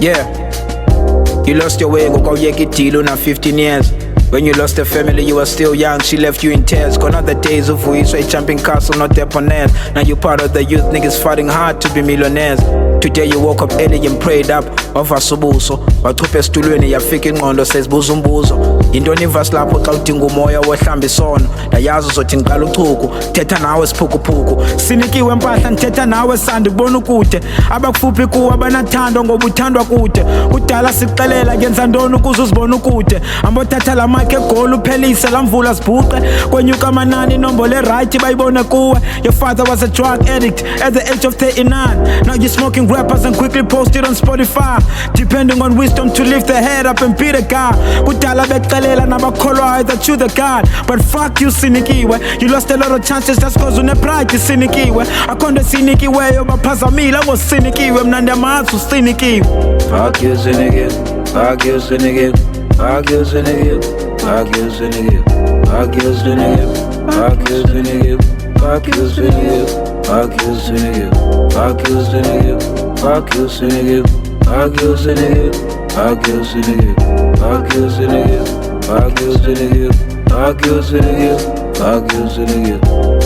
Yeah, you lost your way, go get it na 15 years. When you lost a family, you were still young, she left you in tears. Gone are the days of we straight jumping castle, not deponents. Now you part of the youth, niggas fighting hard to be millionaires. Today you woke up early and prayed up wavasubuso wathupha esitulweni yafika ingqondo sezibuza umbuzo yintoni ivasi lapho xa udinga umoya wohlamba isono ndayazi uzothi ngiqala uchuku thetha nawe siphukuphuku sinikiwe mpahla ndithetha nawe sandi kubona ukude abakufuphi kuwe abanathando ngoba uthandwa kude kudala sikuxelela ngenza ntoni ukuze uzibone ukude ambothatha la makhe egoli uphelise lamvula sibhuqe kwenyuka amanani inombolo erayithi bayibone kuwe. Your father was a drug addict at the age of 39. Now you're smoking rappers and quickly post it on Spotify, depending on wisdom to lift the head up and be the guy. Kudala bexelela nabakholwayo that you the God, but fuck you sinikiwe. You lost a lot of chances just cause une pride sinikiwe. Akonde sinikiweyo baphazamile ngosinikiwe mna ndiyamazi usinikiwe. Fuck you sinikiwe, fuck you sinikiwe, fuck you sinikiwe, fuck you sinikiwe, fuck you sinikiwe, fuck you sinikiwe, fuck you sinikiwe, fuck you sinikiwe, fuck you sinikiwe, fuck you sinikiwe, fuck you sinikiwe, fuck you sinikiwe, fuck you sinikiwe, fuck you sinikiwe, fuck you sinikiwe, fuck you sinikiwe.